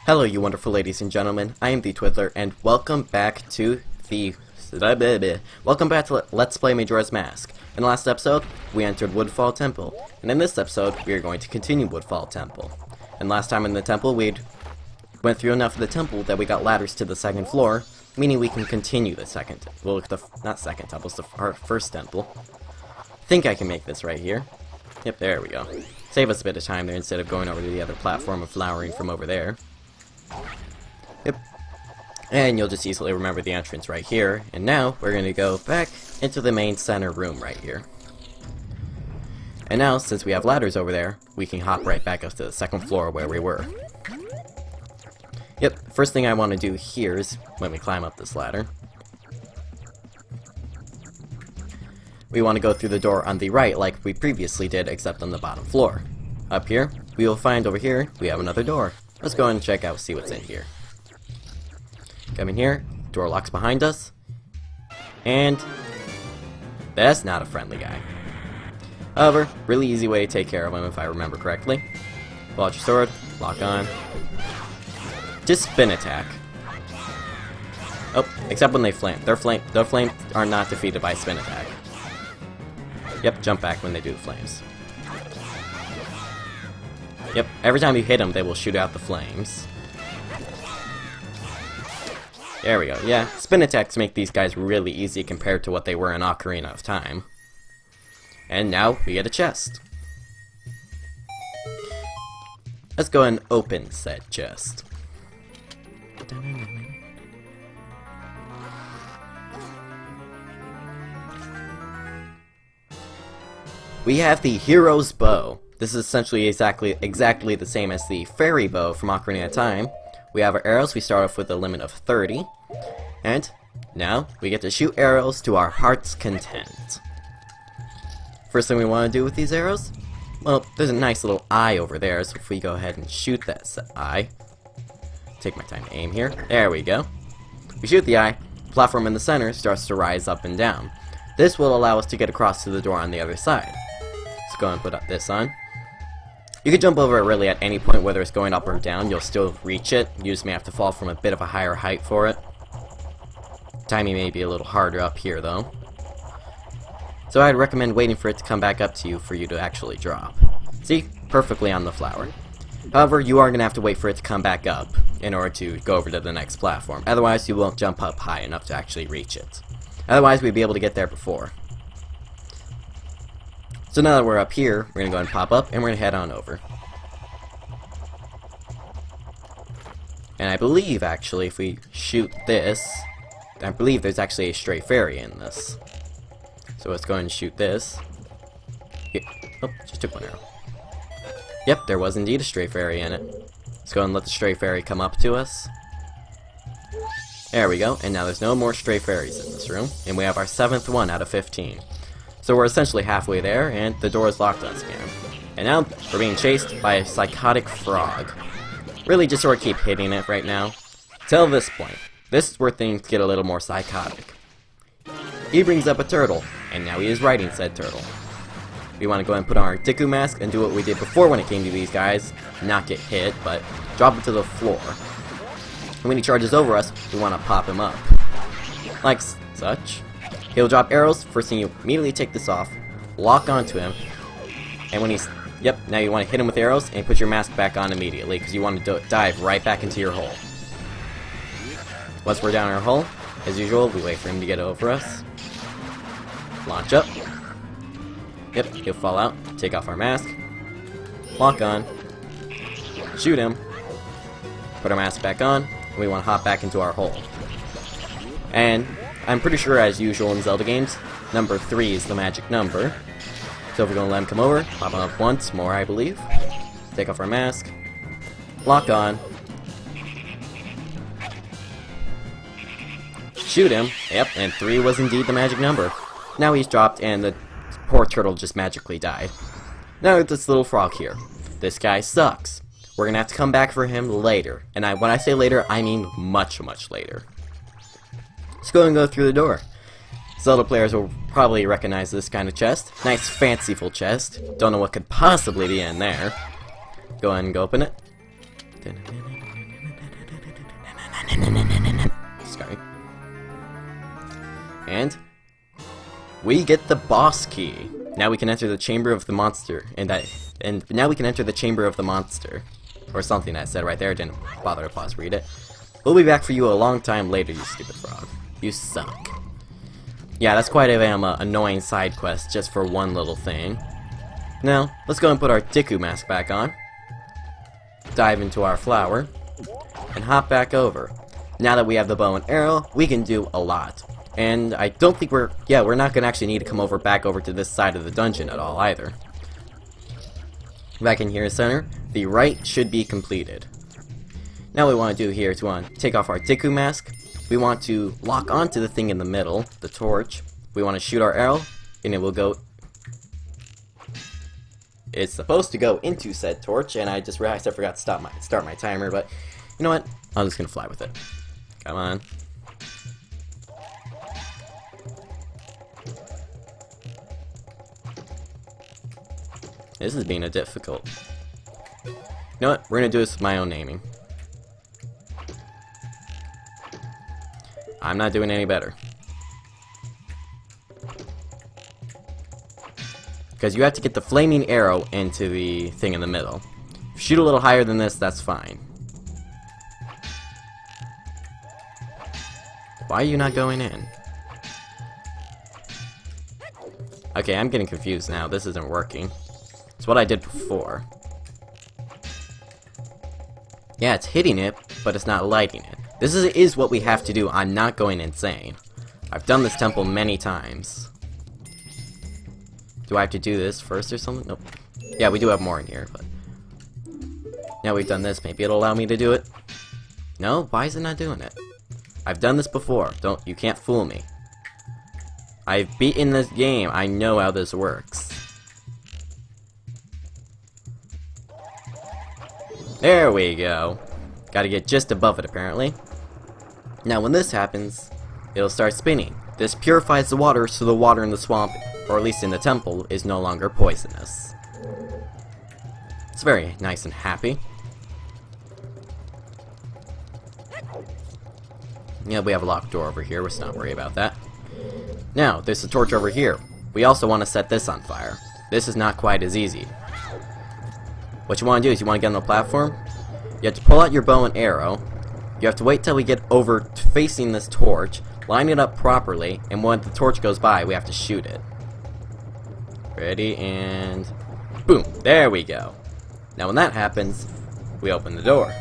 Hello you wonderful ladies and gentlemen, I am the and welcome back to Let's Play Majora's Mask. In the last episode, we entered WoodFall Temple, and in this episode, we are going to continue WoodFall Temple. And last time in the temple, we went through enough of the temple that we got ladders to the second floor, meaning we can continue the second, well, not second temple, it's our first temple. I think I can make this right here. Yep, there we go. Save us a bit of time there instead of going over to the other platform and flowering from over there. Yep. And you'll just easily remember the entrance right here. And now we're going to go back into the main center room right here. And now, since we have ladders over there, we can hop right back up to the second floor where we were. Yep, first thing I want to do here is, when we climb up this ladder, we want to go through the door on the right like we previously did, except on the bottom floor. Up here, we will find over here, we have another door. Let's go and check out, see what's in here. Come in here, door locks behind us, and that's not a friendly guy. However, really easy way to take care of him if I remember correctly. Pull out your sword, lock on. Just spin attack. Oh, except when they flame. Their flames are not defeated by spin attack. Yep, jump back when they do the flames. Yep, every time you hit them, they will shoot out the flames. There we go. Yeah, spin attacks make these guys really easy compared to what they were in Ocarina of Time. And now we get a chest. Let's go and open said chest. We have the Hero's Bow. This is essentially exactly the same as the Fairy Bow from Ocarina of Time. We have our arrows. We start off with a limit of 30. And now we get to shoot arrows to our heart's content. First thing we want to do with these arrows? Well, there's a nice little eye over there, so if we go ahead and shoot that eye. Take my time to aim here. There we go. We shoot the eye. The platform in the center starts to rise up and down. This will allow us to get across to the door on the other side. Let's go and put this on. You can jump over it really at any point, whether it's going up or down. You'll still reach it. You just may have to fall from a bit of a higher height for it. Timing may be a little harder up here, though. So I'd recommend waiting for it to come back up to you for you to actually drop. See? Perfectly on the flower. However, you are going to have to wait for it to come back up in order to go over to the next platform. Otherwise, you won't jump up high enough to actually reach it. Otherwise, we'd be able to get there before. So now that we're up here, we're going to go ahead and pop up, and we're going to head on over. And I believe, actually, if we shoot this, I believe there's actually a stray fairy in this. So let's go ahead and shoot this. Here. Oh, just took one arrow. Yep, there was indeed a stray fairy in it. Let's go ahead and let the stray fairy come up to us. There we go, and now there's no more stray fairies in this room, and we have our 7th one out of 15. So we're essentially halfway there, and the door is locked on us again. And now, we're being chased by a psychotic frog. Really just sort of keep hitting it right now. Till this point. This is where things get a little more psychotic. He brings up a turtle, and now he is riding said turtle. We want to go ahead and put on our Deku mask and do what we did before when it came to these guys. Not get hit, but drop him to the floor. And when he charges over us, we want to pop him up. Like such. He'll drop arrows. First thing, you immediately take this off, lock onto him, and when he's... Yep, now you want to hit him with arrows and put your mask back on immediately because you want to dive right back into your hole. Once we're down our hole, as usual, we wait for him to get over us. Launch up. Yep, he'll fall out. Take off our mask. Lock on. Shoot him. Put our mask back on. And we want to hop back into our hole. And I'm pretty sure, as usual in Zelda games, number 3 is the magic number. So if we're going to let him come over, pop him up once more, I believe. Take off our mask. Lock on. Shoot him. Yep, and 3 was indeed the magic number. Now he's dropped, and the poor turtle just magically died. Now this little frog here. This guy sucks. We're going to have to come back for him later. And when I say later, I mean much, much later. Let's go and go through the door. Zelda players will probably recognize this kind of chest. Nice fanciful chest. Don't know what could possibly be in there. Go ahead and go open it. Sorry. And we get the boss key. Now we can enter the chamber of the monster, and now we can enter the chamber of the monster, or something that said right there. Didn't bother to pause read it. We'll be back for you a long time later, you stupid frog. You suck. Yeah, that's quite an annoying side quest just for one little thing. Now, let's go and put our Deku mask back on, dive into our flower, and hop back over. Now that we have the bow and arrow, we can do a lot. And I don't think we're not going to actually need to come back over to this side of the dungeon at all either. Back in here center, the right should be completed. Now what we want to do here is we want to take off our Deku mask. We want to lock onto the thing in the middle, the torch. We want to shoot our arrow, and it will go... It's supposed to go into said torch, and I just realized I forgot to start my timer, but you know what? I'm just going to fly with it. Come on. This is being a difficult. You know what? We're going to do this with my own naming. I'm not doing any better. Because you have to get the flaming arrow into the thing in the middle. If you shoot a little higher than this, that's fine. Why are you not going in? Okay, I'm getting confused now. This isn't working. It's what I did before. Yeah, it's hitting it, but it's not lighting it. This is what we have to do. I'm not going insane. I've done this temple many times. Do I have to do this first or something? Nope. Yeah, we do have more in here, but... Now we've done this, maybe it'll allow me to do it? No? Why is it not doing it? I've done this before. You can't fool me. I've beaten this game. I know how this works. There we go. Gotta get just above it, apparently. Now, when this happens, it'll start spinning. This purifies the water, so the water in the swamp, or at least in the temple, is no longer poisonous. It's very nice and happy. Yeah, we have a locked door over here. Let's not worry about that. Now, there's a torch over here. We also want to set this on fire. This is not quite as easy. What you want to do is you want to get on the platform. You have to pull out your bow and arrow. You have to wait till we get over facing this torch, line it up properly, and when the torch goes by, we have to shoot it. Ready, and boom! There we go. Now when that happens, we open the door.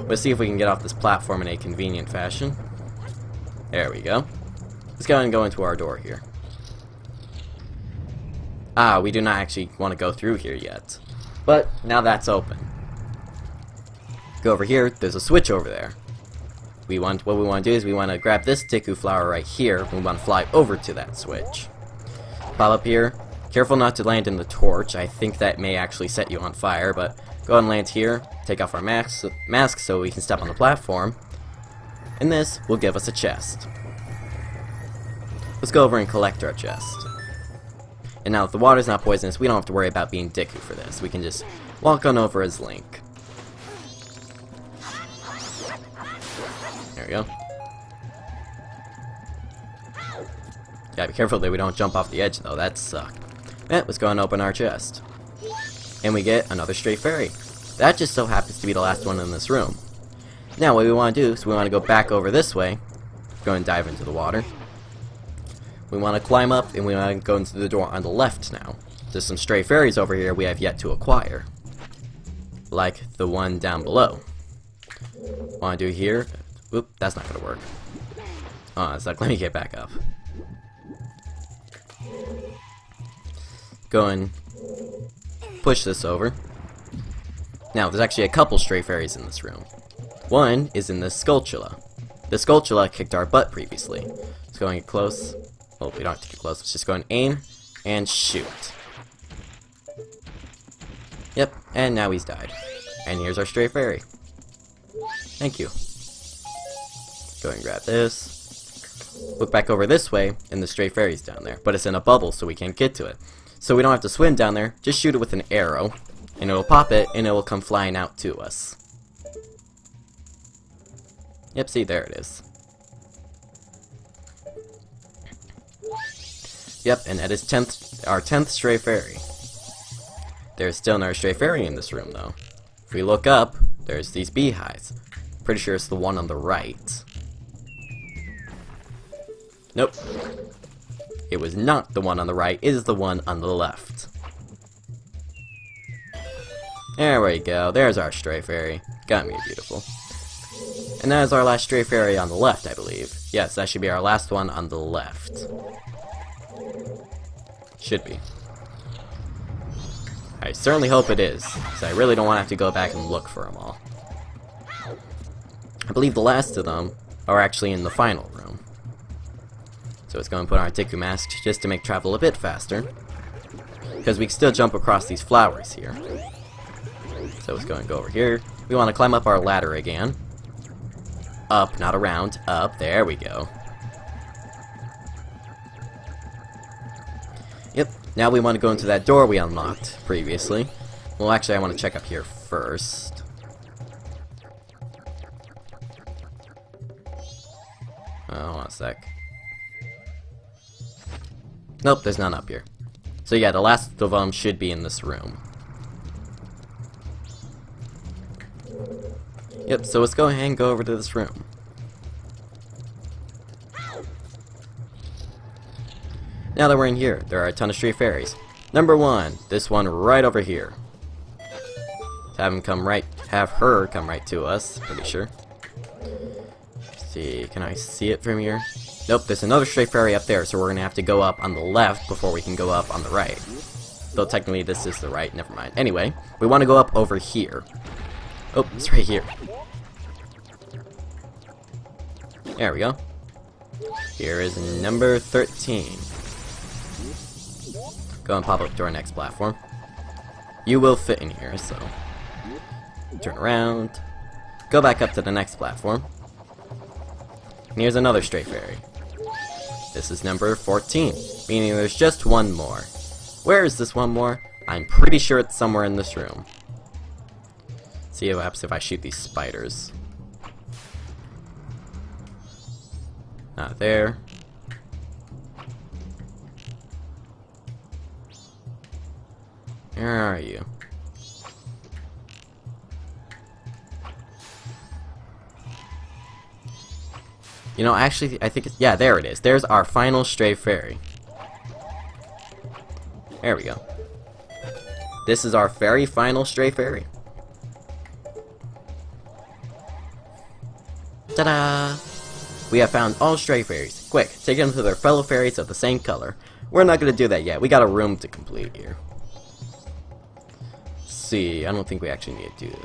Let's see if we can get off this platform in a convenient fashion. There we go. Let's go ahead and go into our door here. Ah, we do not actually want to go through here yet. But now that's open. Go over here, there's a switch over there. What we want to do is we want to grab this Deku flower right here, and we want to fly over to that switch. Pop up here. Careful not to land in the torch. I think that may actually set you on fire, but go ahead and land here. Take off our mask so we can step on the platform. And this will give us a chest. Let's go over and collect our chest. And now if the water's not poisonous, we don't have to worry about being Deku for this. We can just walk on over as Link. There we go. Gotta be careful that we don't jump off the edge though, that sucked. Let's go and open our chest. And we get another stray fairy. That just so happens to be the last one in this room. Now what we want to do is we want to go back over this way. Go and dive into the water. We want to climb up and we want to go into the door on the left now. There's some stray fairies over here we have yet to acquire. Like the one down below. Want to do here. Oop, that's not going to work. Oh, it's like, let me get back up. Go and push this over. Now, there's actually a couple stray fairies in this room. One is in this Skulltula. The Skulltula kicked our butt previously. Let's go and get close. Oh, we don't have to get close. Let's just go and aim and shoot. Yep, and now he's died. And here's our stray fairy. Thank you. Go and grab this. Look back over this way, and the stray fairy's down there. But it's in a bubble, so we can't get to it. So we don't have to swim down there. Just shoot it with an arrow, and it'll pop it, and it will come flying out to us. Yep, see, there it is. Yep, and that is our 10th stray fairy. There's still another stray fairy in this room, though. If we look up, there's these beehives. Pretty sure it's the one on the right. Nope. It was not the one on the right, it is the one on the left. There we go, there's our stray fairy. Got me beautiful. And that is our last stray fairy on the left, I believe. Yes, that should be our last one on the left. Should be. I certainly hope it is, because I really don't want to have to go back and look for them all. I believe the last of them are actually in the final room. So it's going to put our Deku mask just to make travel a bit faster. Because we can still jump across these flowers here. So it's going to go over here. We want to climb up our ladder again. Up, not around. Up, there we go. Yep, now we want to go into that door we unlocked previously. Well, actually, I want to check up here first. Hold on a sec. Nope, there's none up here. So yeah, the last of them should be in this room. Yep, so let's go ahead and go over to this room. Now that we're in here, there are a ton of stray fairies. Number 1, this one right over here. Have her come right to us, pretty sure. Let's see, can I see it from here? Nope, there's another stray fairy up there, so we're gonna have to go up on the left before we can go up on the right. Though technically this is the right, never mind. Anyway, we want to go up over here. Oh, it's right here. There we go. Here is number 13. Go and pop up to our next platform. You will fit in here, so turn around. Go back up to the next platform. And here's another stray fairy. This is number 14, meaning there's just one more. Where is this one more? I'm pretty sure it's somewhere in this room. See what happens if I shoot these spiders. Not there. Where are you? You know, actually, I think it's... Yeah, there it is. There's our final stray fairy. There we go. This is our very final stray fairy. Ta-da! We have found all stray fairies. Quick, take them to their fellow fairies of the same color. We're not going to do that yet. We got a room to complete here. Let's see, I don't think we actually need to do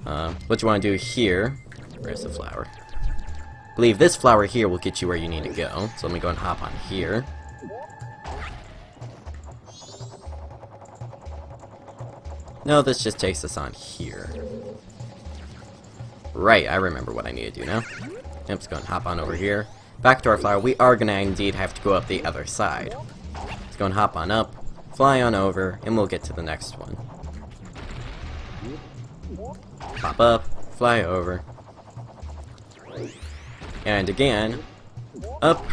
that. What you want to do here... Where's the flower? I believe this flower here will get you where you need to go. So let me go and hop on here. No, this just takes us on here. Right, I remember what I need to do now. Yep, let's go and hop on over here. Back to our flower. We are gonna indeed have to go up the other side. Let's go and hop on up, fly on over, and we'll get to the next one. Hop up, fly over. And again, up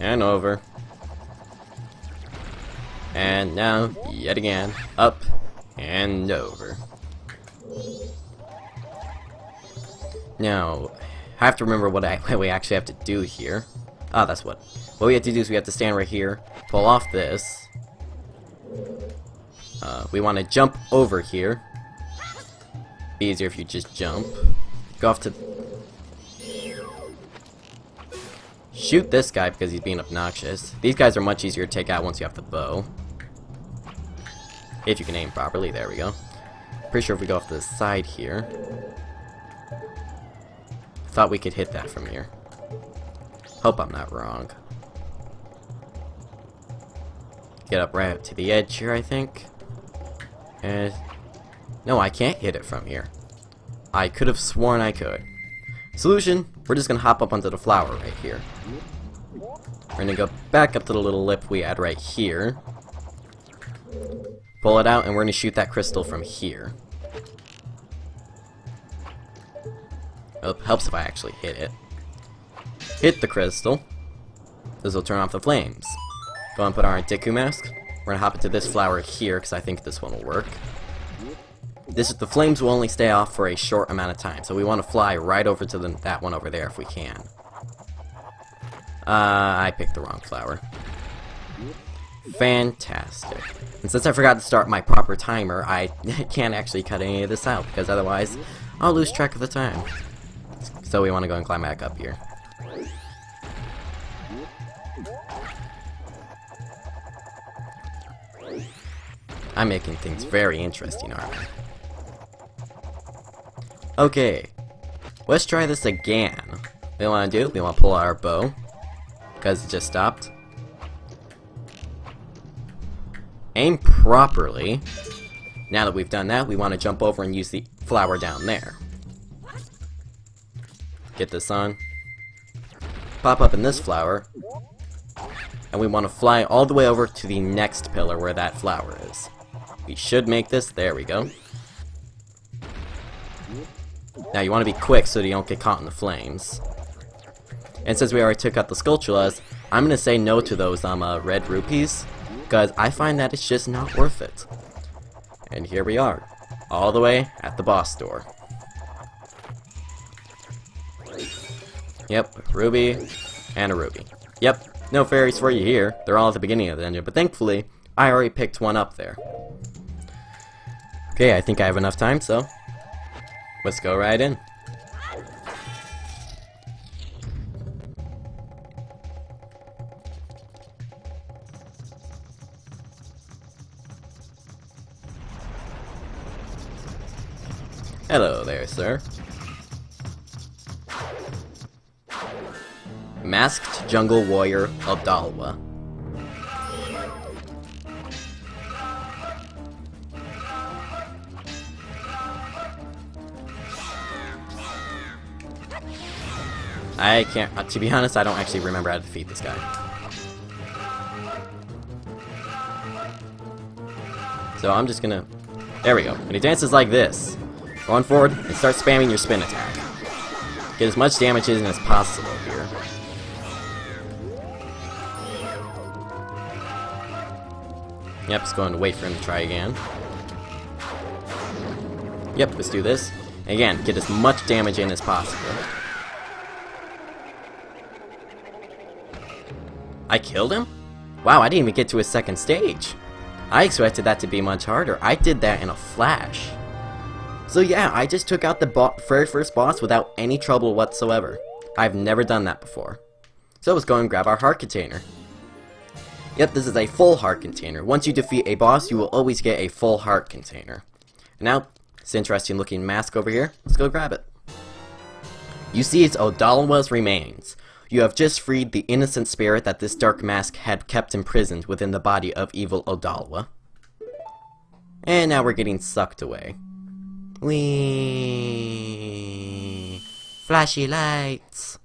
and over. And now, yet again, up and over. Now, I have to remember what we actually have to do here. Ah, that's what. What we have to do is we have to stand right here, pull off this. We want to jump over here. Be easier if you just jump. Go off to... Shoot this guy because he's being obnoxious. These guys are much easier to take out once you have the bow. If you can aim properly, there we go. Pretty sure if we go off to the side here... Thought we could hit that from here. Hope I'm not wrong. Get up right up to the edge here, I think. And... No, I can't hit it from here. I could have sworn I could. Solution, we're just gonna hop up onto the flower right here. We're gonna go back up to the little lip we had right here. Pull it out, and we're gonna shoot that crystal from here. helps if I actually hit it. Hit the crystal. This will turn off the flames. Go and put on our Deku mask. We're gonna hop into this flower here because I think this one will work. The flames will only stay off for a short amount of time, so we want to fly right over to that one over there if we can. I picked the wrong flower. Fantastic. And since I forgot to start my proper timer, I can't actually cut any of this out, because otherwise I'll lose track of the time. So we want to go and climb back up here. I'm making things very interesting, aren't I? Okay, let's try this again. What we want to do, we want to pull out our bow, because it just stopped. Aim properly. Now that we've done that, we want to jump over and use the flower down there. Get this on. Pop up in this flower. And we want to fly all the way over to the next pillar where that flower is. We should make this. There we go. Now you want to be quick so that you don't get caught in the flames. And since we already took out the Skulltulas, I'm going to say no to those red rupees, because I find that it's just not worth it. And here we are, all the way at the boss door. Yep, ruby, and a ruby. Yep, no fairies for you here. They're all at the beginning of the dungeon, but thankfully, I already picked one up there. Okay, I think I have enough time, so let's go right in. Hello there, sir. Masked Jungle Warrior Abdallah. I can't, to be honest, I don't actually remember how to defeat this guy. So I'm just gonna, there we go. And he dances like this. Go on forward and start spamming your spin attack. Get as much damage in as possible here. Yep, just going to wait for him to try again. Yep, let's do this. And again, get as much damage in as possible. I killed him? Wow, I didn't even get to his second stage. I expected that to be much harder. I did that in a flash. So yeah, I just took out the very first boss without any trouble whatsoever. I've never done that before. So let's go and grab our heart container. Yep, this is a full heart container. Once you defeat a boss, you will always get a full heart container. And now, this interesting looking mask over here, let's go grab it. You see it's Abdallah's remains. You have just freed the innocent spirit that this dark mask had kept imprisoned within the body of evil Abdallah. And now we're getting sucked away. Whee! Flashy lights!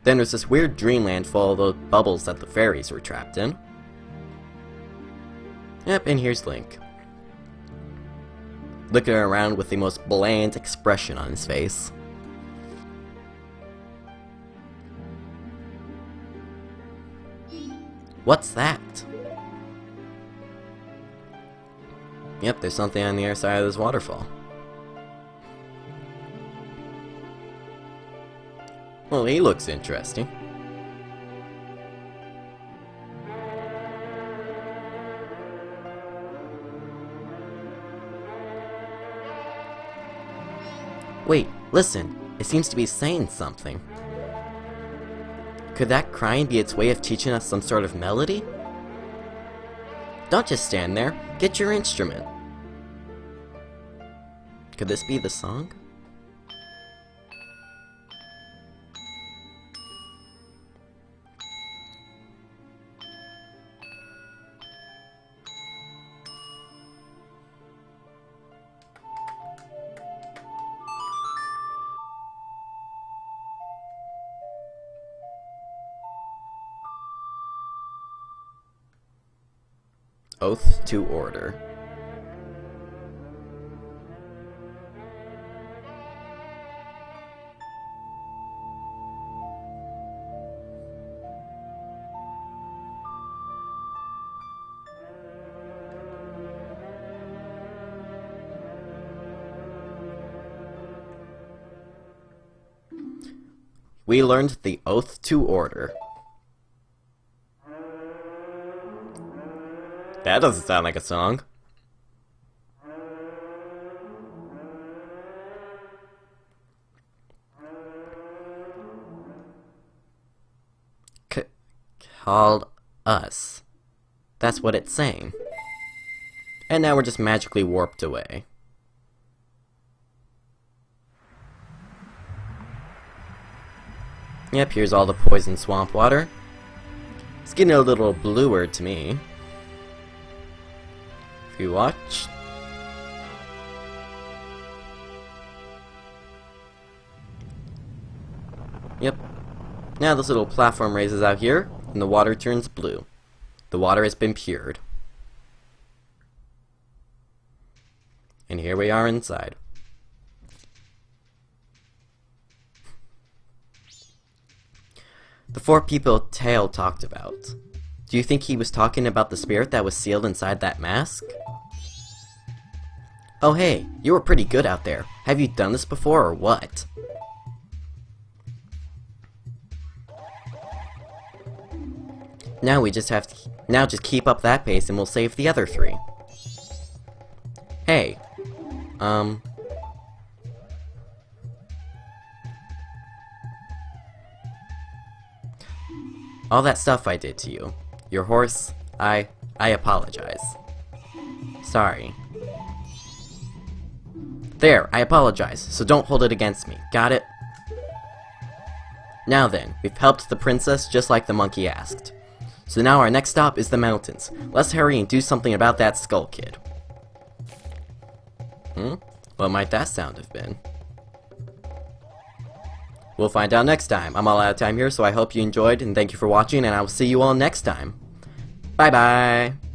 Then there's this weird dreamland full of the bubbles that the fairies were trapped in. Yep, and here's Link. Looking around with the most bland expression on his face. What's that? Yep, there's something on the other side of this waterfall. Well, he looks interesting. Wait, listen. It seems to be saying something. Could that crying be its way of teaching us some sort of melody? Don't just stand there. Get your instrument. Could this be the song? Oath to Order. we learned the Oath to Order. That doesn't sound like a song. Called us. That's what it's saying. And now we're just magically warped away. Yep, here's all the poison swamp water. It's getting a little bluer to me. If you watch. Yep. Now this little platform raises out here, and the water turns blue. The water has been pured. And here we are inside. The 4 people Tail talked about. Do you think he was talking about the spirit that was sealed inside that mask? Oh hey, you were pretty good out there. Have you done this before or what? Now we just have to... Now just keep up that pace and we'll save the other 3. Hey. All that stuff I did to you. Your horse, I apologize. Sorry. There, I apologize, so don't hold it against me. Got it? Now then, we've helped the princess just like the monkey asked. So now our next stop is the mountains. Let's hurry and do something about that skull kid. What might that sound have been? We'll find out next time. I'm all out of time here, so I hope you enjoyed, and thank you for watching, and I will see you all next time. Bye-bye!